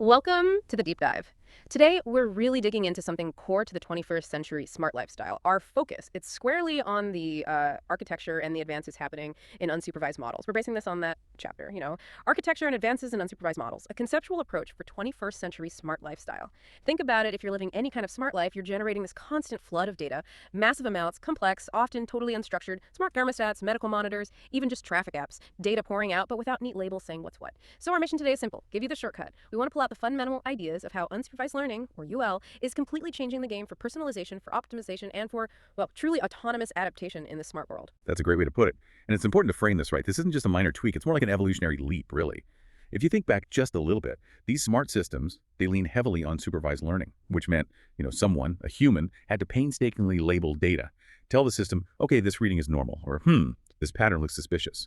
Welcome to the deep dive. Today, we're really digging into something core to the 21st century smart lifestyle. Our focus, it's squarely on the architecture and the advances happening in unsupervised models. We're basing this on that chapter, architecture and advances in unsupervised models, a conceptual approach for 21st century smart lifestyle. Think about it, if you're living any kind of smart life, you're generating this constant flood of data, massive amounts, complex, often totally unstructured, smart thermostats, medical monitors, even just traffic apps, data pouring out, but without neat labels saying what's what. So our mission today is simple, give you the shortcut. We want to pull out the fundamental ideas of how unsupervised learning, or UL, is completely changing the game for personalization, for optimization, and for, well, truly autonomous adaptation in the smart world. That's a great way to put it. And it's important to frame this right. This isn't just a minor tweak. It's more like an evolutionary leap, really. If you think back just a little bit, these smart systems, they lean heavily on supervised learning, which meant, someone, a human, had to painstakingly label data. Tell the system, okay, this reading is normal, or this pattern looks suspicious.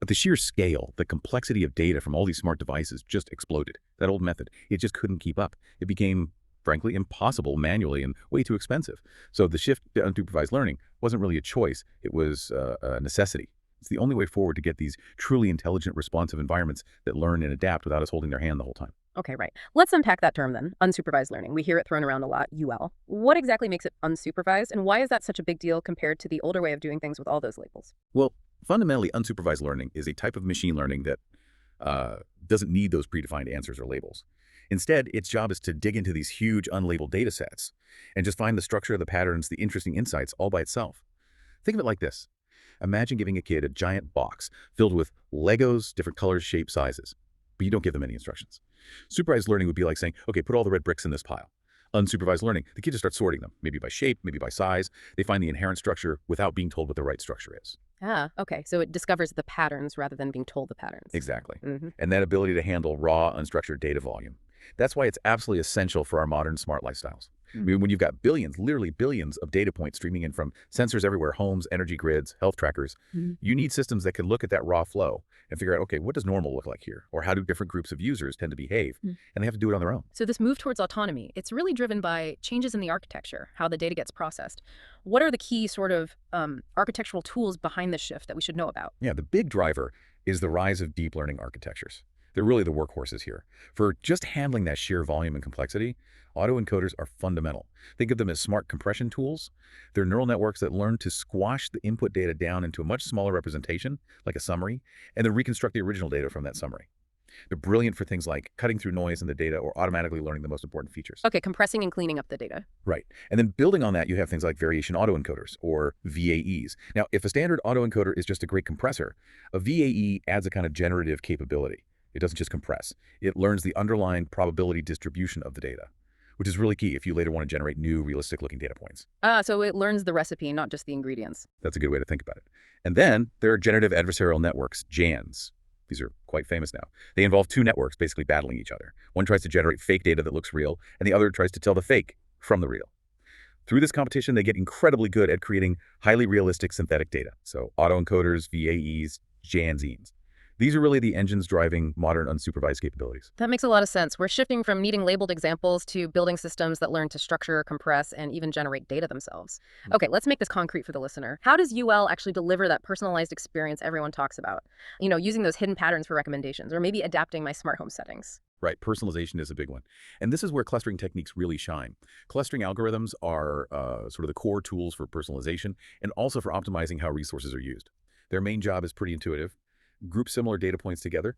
But the sheer scale, the complexity of data from all these smart devices just exploded. That old method, it just couldn't keep up. It became, frankly, impossible manually and way too expensive. So the shift to unsupervised learning wasn't really a choice. It was a necessity. It's the only way forward to get these truly intelligent, responsive environments that learn and adapt without us holding their hand the whole time. Okay, right. Let's unpack that term then, unsupervised learning. We hear it thrown around a lot, UL. What exactly makes it unsupervised, and why is that such a big deal compared to the older way of doing things with all those labels? Well, fundamentally, unsupervised learning is a type of machine learning that doesn't need those predefined answers or labels. Instead, its job is to dig into these huge unlabeled data sets and just find the structure of the patterns, the interesting insights all by itself. Think of it like this. Imagine giving a kid a giant box filled with Legos, different colors, shapes, sizes, but you don't give them any instructions. Supervised learning would be like saying, okay, put all the red bricks in this pile. Unsupervised learning, the kid just starts sorting them, maybe by shape, maybe by size. They find the inherent structure without being told what the right structure is. Ah, okay. So it discovers the patterns rather than being told the patterns. Exactly. Mm-hmm. And that ability to handle raw, unstructured data volume. That's why it's absolutely essential for our modern smart lifestyles. I mean, when you've got billions, literally billions of data points streaming in from sensors everywhere, homes, energy grids, health trackers, you need systems that can look at that raw flow and figure out, okay, what does normal look like here? Or how do different groups of users tend to behave? And they have to do it on their own. So this move towards autonomy, it's really driven by changes in the architecture, how the data gets processed. What are the key sort of architectural tools behind this shift that we should know about? Yeah, the big driver is the rise of deep learning architectures. They're really the workhorses here. For just handling that sheer volume and complexity, autoencoders are fundamental. Think of them as smart compression tools. They're neural networks that learn to squash the input data down into a much smaller representation, like a summary, and then reconstruct the original data from that summary. They're brilliant for things like cutting through noise in the data or automatically learning the most important features. Okay, compressing and cleaning up the data. Right. And then building on that, you have things like variation autoencoders, or VAEs. Now, if a standard autoencoder is just a great compressor, a VAE adds a kind of generative capability. It doesn't just compress. It learns the underlying probability distribution of the data, which is really key if you later want to generate new, realistic-looking data points. So it learns the recipe, not just the ingredients. That's a good way to think about it. And then there are generative adversarial networks, GANs. These are quite famous now. They involve two networks basically battling each other. One tries to generate fake data that looks real, and the other tries to tell the fake from the real. Through this competition, they get incredibly good at creating highly realistic synthetic data. So autoencoders, VAEs, GANs. These are really the engines driving modern unsupervised capabilities. That makes a lot of sense. We're shifting from needing labeled examples to building systems that learn to structure, compress, and even generate data themselves. Okay, let's make this concrete for the listener. How does UL actually deliver that personalized experience everyone talks about? Using those hidden patterns for recommendations, or maybe adapting my smart home settings. Right, personalization is a big one. And this is where clustering techniques really shine. Clustering algorithms are sort of the core tools for personalization and also for optimizing how resources are used. Their main job is pretty intuitive. Group similar data points together.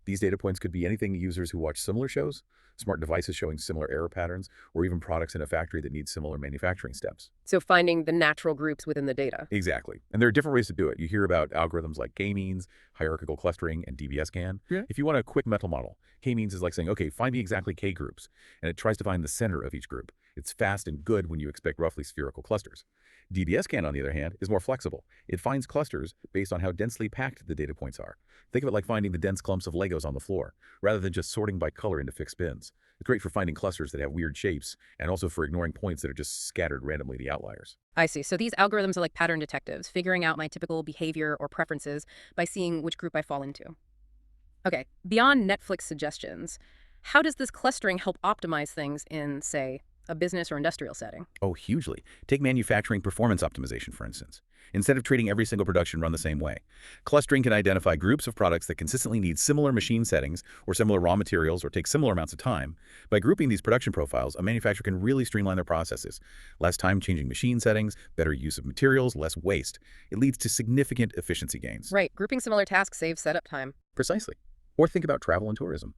These data points could be anything users who watch similar shows, smart devices showing similar error patterns, or even products in a factory that need similar manufacturing steps. So finding the natural groups within the data. Exactly. And there are different ways to do it. You hear about algorithms like K-means, hierarchical clustering, and DBS-GAN. Yeah. If you want a quick mental model, K-means is like saying, okay, find me exactly K groups, and it tries to find the center of each group. It's fast and good when you expect roughly spherical clusters. DBS-GAN, on the other hand, is more flexible. It finds clusters based on how densely packed the data points are. Think of it like finding the dense clumps of Legos on the floor, rather than just sorting by color into fixed bins. It's great for finding clusters that have weird shapes, and also for ignoring points that are just scattered randomly, the outliers. I see. So these algorithms are like pattern detectives, figuring out my typical behavior or preferences by seeing which group I fall into. Okay, beyond Netflix suggestions, how does this clustering help optimize things in, say, a business or industrial setting. Oh, hugely. Take manufacturing performance optimization, for instance. Instead of treating every single production run the same way, clustering can identify groups of products that consistently need similar machine settings or similar raw materials or take similar amounts of time. By grouping these production profiles, a manufacturer can really streamline their processes. Less time changing machine settings, better use of materials, less waste. It leads to significant efficiency gains. Right, grouping similar tasks saves setup time. Precisely. Or think about travel and tourism.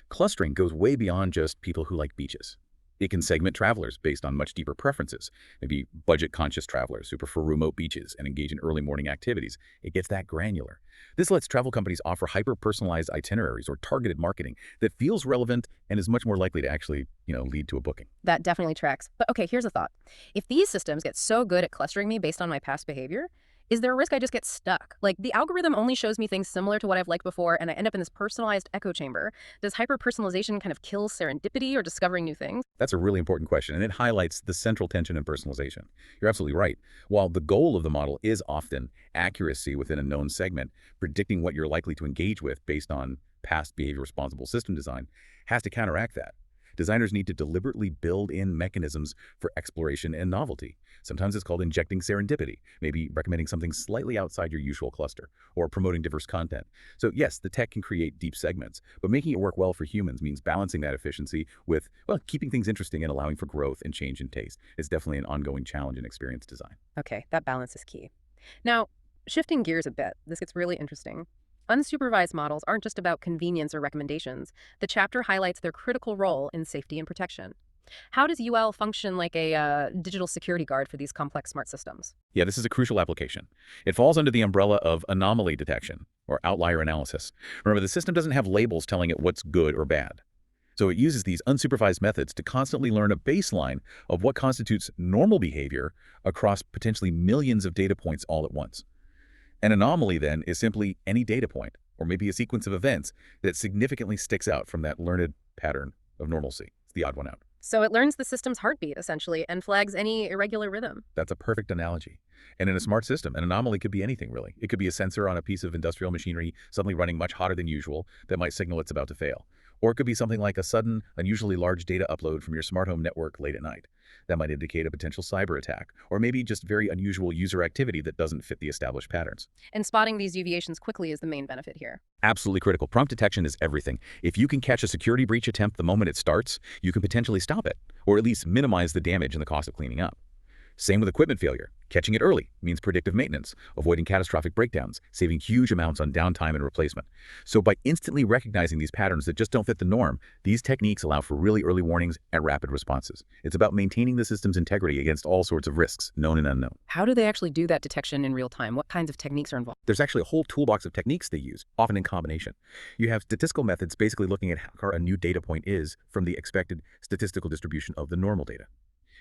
Clustering goes way beyond just people who like beaches. It can segment travelers based on much deeper preferences, maybe budget-conscious travelers who prefer remote beaches and engage in early morning activities. It gets that granular. This lets travel companies offer hyper-personalized itineraries or targeted marketing that feels relevant and is much more likely to actually, lead to a booking. That definitely tracks. But okay, here's a thought. If these systems get so good at clustering me based on my past behavior, is there a risk I just get stuck? Like the algorithm only shows me things similar to what I've liked before, and I end up in this personalized echo chamber. Does hyper-personalization kind of kill serendipity or discovering new things? That's a really important question, and it highlights the central tension in personalization. You're absolutely right. While the goal of the model is often accuracy within a known segment, predicting what you're likely to engage with based on past behavior-responsible system design has to counteract that. Designers need to deliberately build in mechanisms for exploration and novelty. Sometimes it's called injecting serendipity, maybe recommending something slightly outside your usual cluster, or promoting diverse content. So yes, the tech can create deep segments, but making it work well for humans means balancing that efficiency with, well, keeping things interesting and allowing for growth and change in taste. It's definitely an ongoing challenge in experience design. Okay, that balance is key. Now, shifting gears a bit, this gets really interesting. Unsupervised models aren't just about convenience or recommendations. The chapter highlights their critical role in safety and protection. How does UL function like a digital security guard for these complex smart systems? Yeah, this is a crucial application. It falls under the umbrella of anomaly detection or outlier analysis. Remember, the system doesn't have labels telling it what's good or bad. So it uses these unsupervised methods to constantly learn a baseline of what constitutes normal behavior across potentially millions of data points all at once. An anomaly, then, is simply any data point, or maybe a sequence of events that significantly sticks out from that learned pattern of normalcy. It's the odd one out. So it learns the system's heartbeat, essentially, and flags any irregular rhythm. That's a perfect analogy. And in a smart system, an anomaly could be anything, really. It could be a sensor on a piece of industrial machinery suddenly running much hotter than usual that might signal it's about to fail. Or it could be something like a sudden, unusually large data upload from your smart home network late at night. That might indicate a potential cyber attack, or maybe just very unusual user activity that doesn't fit the established patterns. And spotting these deviations quickly is the main benefit here. Absolutely critical. Prompt detection is everything. If you can catch a security breach attempt the moment it starts, you can potentially stop it, or at least minimize the damage and the cost of cleaning up. Same with equipment failure. Catching it early means predictive maintenance, avoiding catastrophic breakdowns, saving huge amounts on downtime and replacement. So by instantly recognizing these patterns that just don't fit the norm, these techniques allow for really early warnings and rapid responses. It's about maintaining the system's integrity against all sorts of risks, known and unknown. How do they actually do that detection in real time? What kinds of techniques are involved? There's actually a whole toolbox of techniques they use, often in combination. You have statistical methods basically looking at how far a new data point is from the expected statistical distribution of the normal data.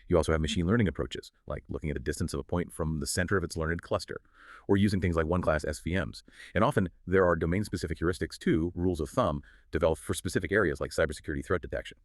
You also have machine learning approaches, like looking at the distance of a point from the center of its learned cluster, or using things like one-class SVMs. And often, there are domain-specific heuristics too, rules of thumb, developed for specific areas like cybersecurity threat detection.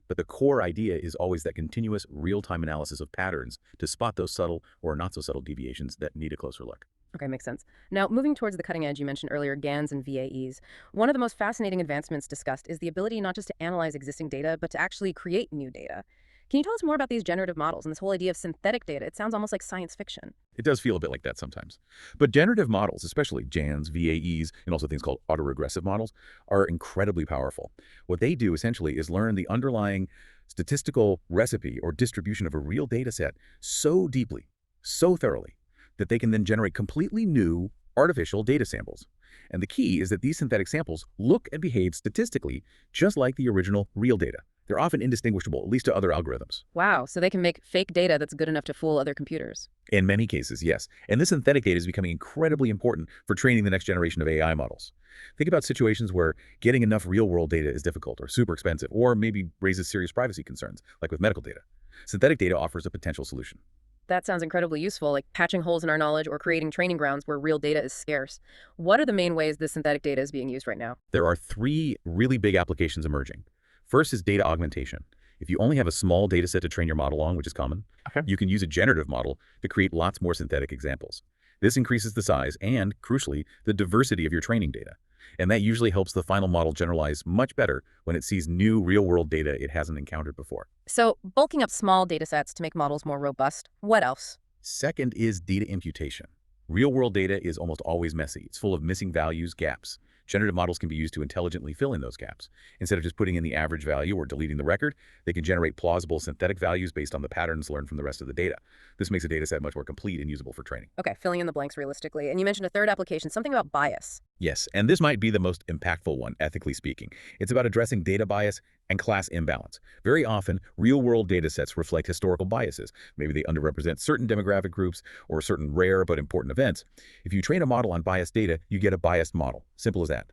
But the core idea is always that continuous real-time analysis of patterns to spot those subtle or not-so-subtle deviations that need a closer look. Okay, makes sense. Now, moving towards the cutting edge, you mentioned earlier GANs and VAEs. One of the most fascinating advancements discussed is the ability not just to analyze existing data, but to actually create new data. Can you tell us more about these generative models and this whole idea of synthetic data? It sounds almost like science fiction. It does feel a bit like that sometimes. But generative models, especially GANs, VAEs, and also things called autoregressive models, are incredibly powerful. What they do essentially is learn the underlying statistical recipe or distribution of a real data set so deeply, so thoroughly, that they can then generate completely new artificial data samples. And the key is that these synthetic samples look and behave statistically just like the original real data. They're often indistinguishable, at least to other algorithms. Wow, so they can make fake data that's good enough to fool other computers. In many cases, yes. And this synthetic data is becoming incredibly important for training the next generation of AI models. Think about situations where getting enough real-world data is difficult or super expensive, or maybe raises serious privacy concerns, like with medical data. Synthetic data offers a potential solution. That sounds incredibly useful, like patching holes in our knowledge or creating training grounds where real data is scarce. What are the main ways this synthetic data is being used right now? There are three really big applications emerging. First is data augmentation. If you only have a small data set to train your model on, which is common, you can use a generative model to create lots more synthetic examples. This increases the size and, crucially, the diversity of your training data. And that usually helps the final model generalize much better when it sees new real-world data it hasn't encountered before. So, bulking up small data sets to make models more robust. What else? Second is data imputation. Real-world data is almost always messy. It's full of missing values, gaps. Generative models can be used to intelligently fill in those gaps. Instead of just putting in the average value or deleting the record, they can generate plausible synthetic values based on the patterns learned from the rest of the data. This makes a data set much more complete and usable for training. Okay, filling in the blanks realistically. And you mentioned a third application, something about bias. Yes, and this might be the most impactful one, ethically speaking. It's about addressing data bias and class imbalance. Very often, real-world data sets reflect historical biases. Maybe they underrepresent certain demographic groups or certain rare but important events. If you train a model on biased data, you get a biased model. Simple as that.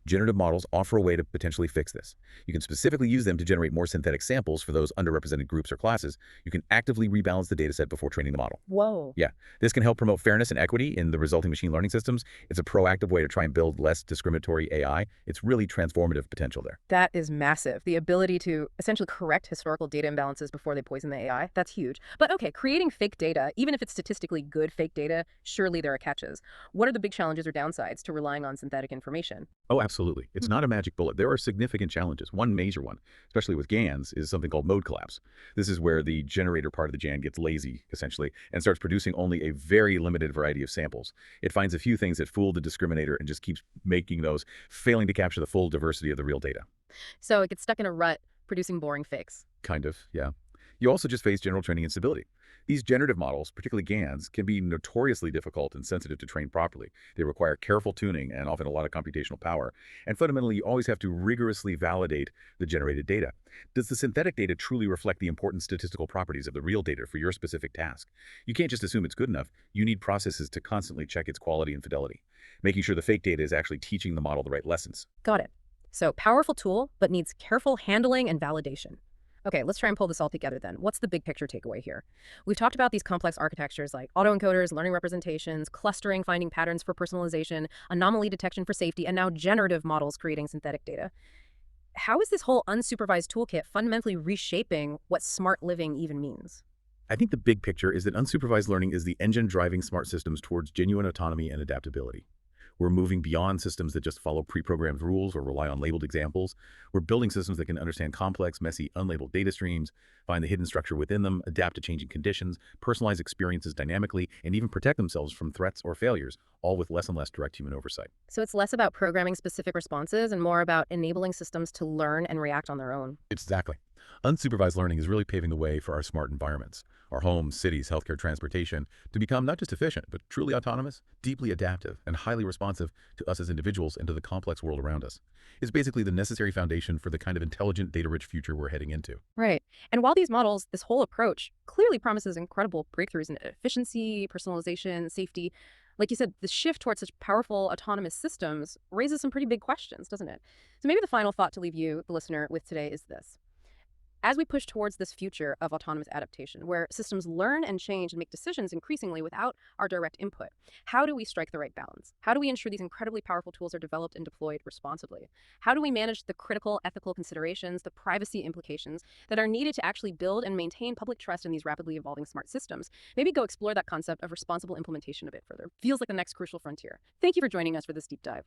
Generative models offer a way to potentially fix this. You can specifically use them to generate more synthetic samples for those underrepresented groups or classes. You can actively rebalance the dataset before training the model. Whoa. Yeah, this can help promote fairness and equity in the resulting machine learning systems. It's a proactive way to try and build less discriminatory AI. It's really transformative potential there. That is massive. The ability to essentially correct historical data imbalances before they poison the AI. That's huge. But okay, creating fake data, even if it's statistically good fake data, surely there are catches. What are the big challenges or downsides to relying on synthetic information? Oh, absolutely. It's not a magic bullet. There are significant challenges. One major one, especially with GANs, is something called mode collapse. This is where the generator part of the GAN gets lazy, essentially, and starts producing only a very limited variety of samples. It finds a few things that fool the discriminator and just keeps making those, failing to capture the full diversity of the real data. So it gets stuck in a rut, producing boring fakes. Kind of, yeah. You also just face general training instability. These generative models, particularly GANs, can be notoriously difficult and sensitive to train properly. They require careful tuning and often a lot of computational power. And fundamentally, you always have to rigorously validate the generated data. Does the synthetic data truly reflect the important statistical properties of the real data for your specific task? You can't just assume it's good enough. You need processes to constantly check its quality and fidelity, making sure the fake data is actually teaching the model the right lessons. Got it. So powerful tool, but needs careful handling and validation. Okay, let's try and pull this all together then. What's the big picture takeaway here? We've talked about these complex architectures like autoencoders, learning representations, clustering, finding patterns for personalization, anomaly detection for safety, and now generative models creating synthetic data. How is this whole unsupervised toolkit fundamentally reshaping what smart living even means? I think the big picture is that unsupervised learning is the engine driving smart systems towards genuine autonomy and adaptability. We're moving beyond systems that just follow pre-programmed rules or rely on labeled examples. We're building systems that can understand complex, messy, unlabeled data streams, find the hidden structure within them, adapt to changing conditions, personalize experiences dynamically, and even protect themselves from threats or failures, all with less and less direct human oversight. So it's less about programming specific responses and more about enabling systems to learn and react on their own. Exactly. Unsupervised learning is really paving the way for our smart environments, our homes, cities, healthcare, transportation, to become not just efficient, but truly autonomous, deeply adaptive, and highly responsive to us as individuals and to the complex world around us. It's basically the necessary foundation for the kind of intelligent, data-rich future we're heading into. Right. And while these models, this whole approach clearly promises incredible breakthroughs in efficiency, personalization, safety, like you said, the shift towards such powerful autonomous systems raises some pretty big questions, doesn't it? So maybe the final thought to leave you, the listener, with today is this. As we push towards this future of autonomous adaptation, where systems learn and change and make decisions increasingly without our direct input, how do we strike the right balance? How do we ensure these incredibly powerful tools are developed and deployed responsibly? How do we manage the critical ethical considerations, the privacy implications that are needed to actually build and maintain public trust in these rapidly evolving smart systems? Maybe go explore that concept of responsible implementation a bit further. Feels like the next crucial frontier. Thank you for joining us for this deep dive.